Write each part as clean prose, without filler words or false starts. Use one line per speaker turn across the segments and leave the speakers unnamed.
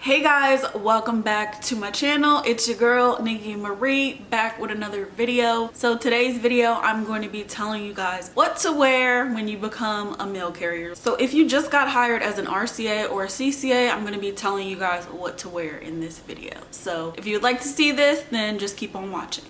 Hey guys, welcome back to my channel. It's your girl Nikki Marie, back with another video. So today's video I'm going to be telling you guys what to wear when you become a mail carrier. So if you just got hired as an RCA or a CCA, I'm going to be telling you guys what to wear in this video. So if you'd like to see this, then just keep on watching.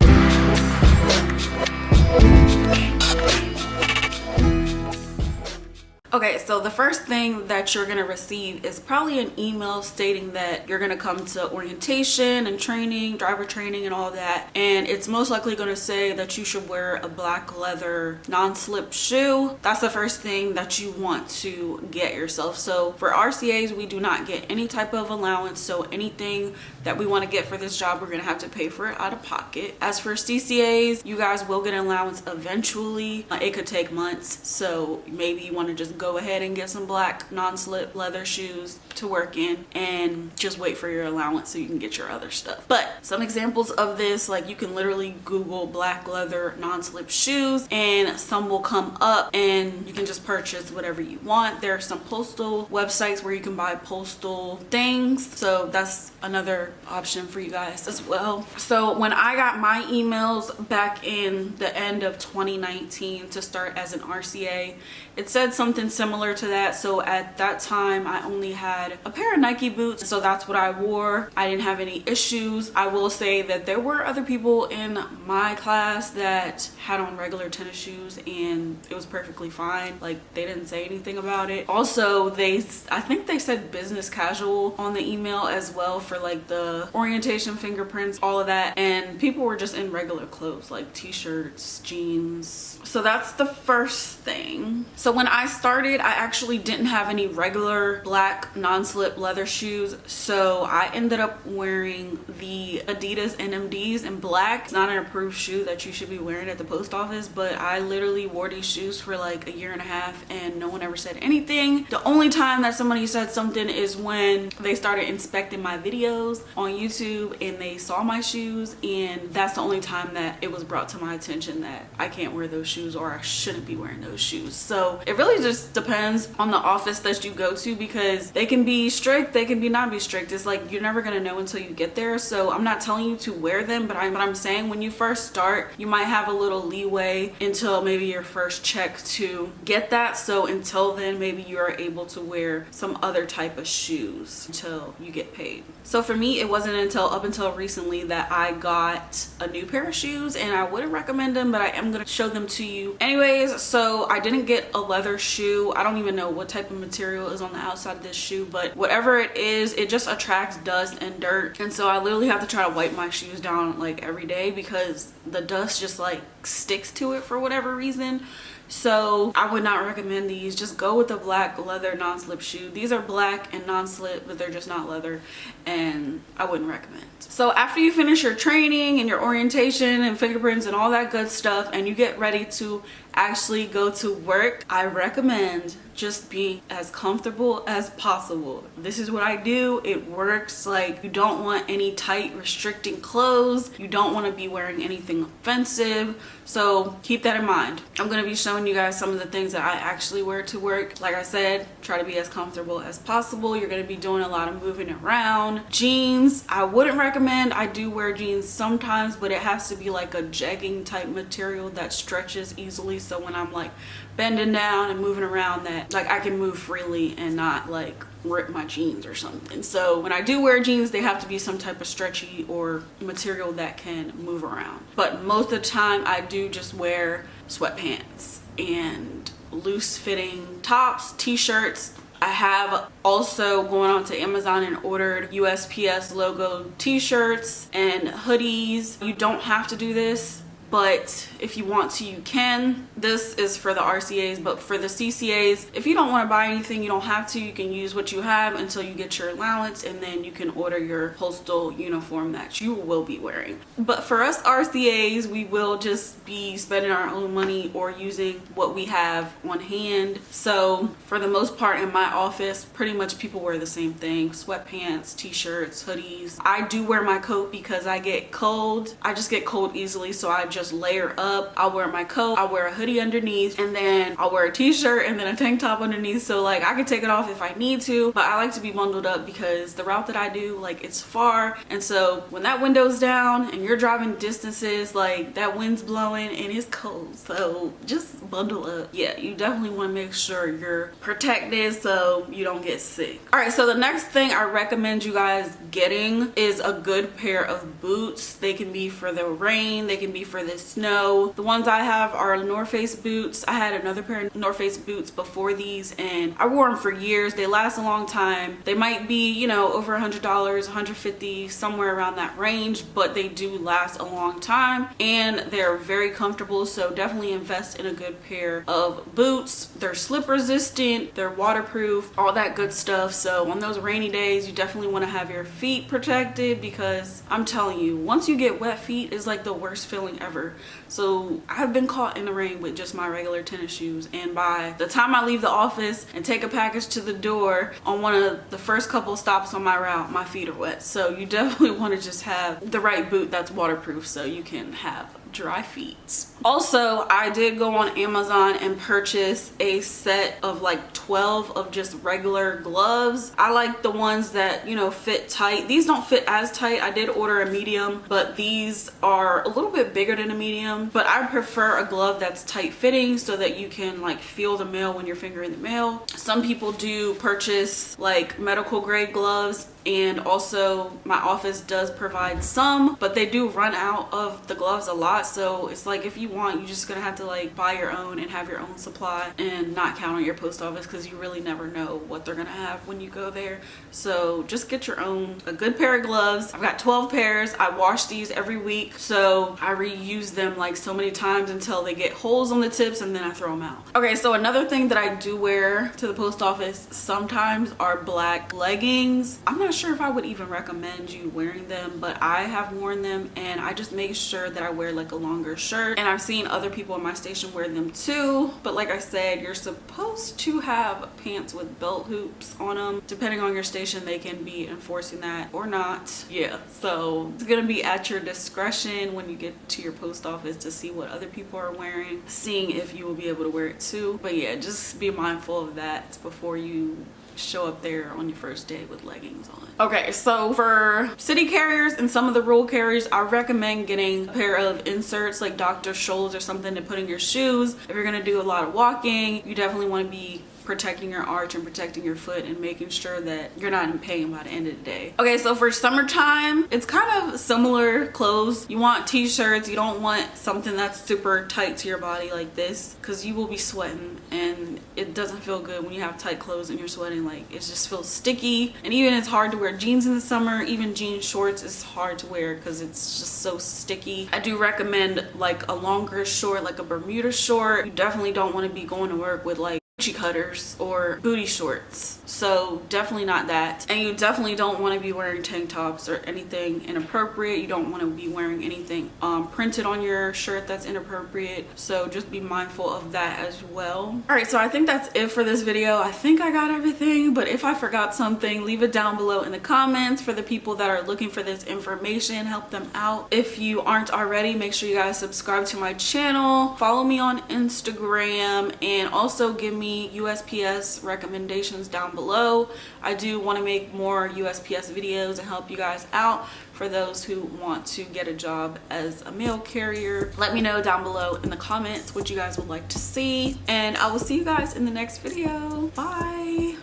Okay, so the first thing that you're gonna receive is probably an email stating that you're gonna come to orientation and training, driver training and all that. And it's most likely gonna say that you should wear a black leather non-slip shoe. That's the first thing that you want to get yourself. So for RCAs, we do not get any type of allowance. So anything that we wanna get for this job, we're gonna have to pay for it out of pocket. As for CCAs, you guys will get an allowance eventually. It could take months. So maybe you wanna just go ahead and get some black non-slip leather shoes to work in and just wait for your allowance so you can get your other stuff. But some examples of this, like you can literally Google black leather non-slip shoes and some will come up and you can just purchase whatever you want. There are some postal websites where you can buy postal things, so that's another option for you guys as well. So when I got my emails back in the end of 2019 to start as an RCA, it said something similar to that. So at that time I only had a pair of Nike boots, so that's what I wore. I didn't have any issues. I will say that there were other people in my class that had on regular tennis shoes and it was perfectly fine. Like they didn't say anything about it. Also, I think they said business casual on the email as well for like the orientation, fingerprints, all of that, and people were just in regular clothes like t-shirts, jeans. So that's the first thing. So when I started, I actually didn't have any regular black non-slip leather shoes, so I ended up wearing the Adidas NMDs in black. It's not an approved shoe that you should be wearing at the post office, but I literally wore these shoes for like a year and a half and no one ever said anything. The only time that somebody said something is when they started inspecting my videos on YouTube and they saw my shoes, and that's the only time that it was brought to my attention that I can't wear those shoes or I shouldn't be wearing those shoes. So it really just depends on the office that you go to, because they can be strict, they can be not be strict. It's like you're never gonna know until you get there. So I'm not telling you to wear them, but I'm saying when you first start, you might have a little leeway until maybe your first check to get that. So until then, maybe you are able to wear some other type of shoes until you get paid. So for me, it wasn't until up until recently that I got a new pair of shoes, and I wouldn't recommend them, but I am gonna show them to you anyways. So I didn't get a leather shoe. I don't even know what type of material is on the outside of this shoe, but whatever it is, it just attracts dust and dirt, and so I literally have to try to wipe my shoes down like every day because the dust just like sticks to it for whatever reason. So I would not recommend these. Just go with the black leather non-slip shoe. These are black and non-slip, but they're just not leather, and I wouldn't recommend. So after you finish your training and your orientation and fingerprints and all that good stuff, and you get ready to actually go to work, I recommend just being as comfortable as possible. This is what I do. It works. Like, you don't want any tight restricting clothes. You don't want to be wearing anything offensive. So keep that in mind. I'm going to be showing you guys some of the things that I actually wear to work. Like I said, try to be as comfortable as possible. You're going to be doing a lot of moving around. Jeans, I wouldn't recommend. I do wear jeans sometimes, but it has to be like a jegging type material that stretches easily. So when I'm like bending down and moving around, that like I can move freely and not like rip my jeans or something. So when I do wear jeans, they have to be some type of stretchy or material that can move around. But most of the time I do just wear sweatpants and loose fitting tops, t-shirts. I have also gone on to Amazon and ordered USPS logo t-shirts and hoodies. You don't have to do this, but if you want to, you can. This is for the RCAs, but for the CCAs, if you don't want to buy anything, you don't have to. You can use what you have until you get your allowance, and then you can order your postal uniform that you will be wearing. But for us RCAs, we will just be spending our own money or using what we have on hand. So for the most part in my office, pretty much people wear the same thing: sweatpants, t-shirts, hoodies. I do wear my coat because I get cold. I just get cold easily, so I just layer up. I'll wear my coat, I'll wear a hoodie underneath, and then I'll wear a t-shirt and then a tank top underneath, so like I can take it off if I need to, but I like to be bundled up because the route that I do, like, it's far, and so when that window's down and you're driving distances, like that wind's blowing and it's cold, so just bundle up. Yeah, you definitely want to make sure you're protected so you don't get sick. All right, so the next thing I recommend you guys getting is a good pair of boots. They can be for the rain, they can be for the snow. The ones I have are North Face boots. I had another pair of North Face boots before these and I wore them for years. They last a long time. They might be, you know, over $100, $150, somewhere around that range, but they do last a long time and they're very comfortable, so definitely invest in a good pair of boots. They're slip resistant, they're waterproof, all that good stuff. So on those rainy days, you definitely want to have your feet protected, because I'm telling you, once you get wet feet, it's like the worst feeling ever. So I've been caught in the rain with just my regular tennis shoes, and by the time I leave the office and take a package to the door on one of the first couple stops on my route, my feet are wet. So you definitely want to just have the right boot that's waterproof so you can have dry feet. Also, I did go on Amazon and purchase a set of like 12 of just regular gloves. I like the ones that, you know, fit tight. These don't fit as tight. I did order a medium, but these are a little bit bigger than a medium, but I prefer a glove that's tight fitting so that you can like feel the mail when you're fingering the mail. Some people do purchase like medical grade gloves, and also my office does provide some, but they do run out of the gloves a lot. So it's like, if you want, you're just gonna have to like buy your own and have your own supply and not count on your post office, because you really never know what they're gonna have when you go there. So just get your own, a good pair of gloves. I've got 12 pairs. I wash these every week, so I reuse them like so many times until they get holes on the tips, and then I throw them out. Okay, so another thing that I do wear to the post office sometimes are black leggings. I'm not sure if I would even recommend you wearing them, but I have worn them, and I just make sure that I wear like a longer shirt, and I've seen other people in my station wear them too. But like I said, you're supposed to have pants with belt hoops on them. Depending on your station, they can be enforcing that or not. Yeah, so it's gonna be at your discretion when you get to your post office to see what other people are wearing, seeing if you will be able to wear it too. But yeah, just be mindful of that before you show up there on your first day with leggings on. Okay, so for city carriers and some of the rural carriers, I recommend getting a pair of inserts like Dr. Scholl's or something to put in your shoes. If you're gonna do a lot of walking, you definitely want to be protecting your arch and protecting your foot and making sure that you're not in pain by the end of the day. Okay, so for summertime, it's kind of similar clothes. You want t-shirts. You don't want something that's super tight to your body like this, because you will be sweating and it doesn't feel good when you have tight clothes and you're sweating. Like, it just feels sticky, and even it's hard to wear jeans in the summer. Even jean shorts is hard to wear because it's just so sticky. I do recommend like a longer short, like a Bermuda short. You definitely don't want to be going to work with like coochie cutters or booty shorts, so definitely not that. And you definitely don't want to be wearing tank tops or anything inappropriate. You don't want to be wearing anything printed on your shirt that's inappropriate, so just be mindful of that as well. All right, so I think that's it for this video. I think I got everything, but if I forgot something, leave it down below in the comments. For the people that are looking for this information, help them out. If you aren't already, make sure you guys subscribe to my channel, follow me on Instagram, and also give me USPS recommendations down below. I do want to make more USPS videos and help you guys out for those who want to get a job as a mail carrier. Let me know down below in the comments what you guys would like to see, and I will see you guys in the next video. Bye.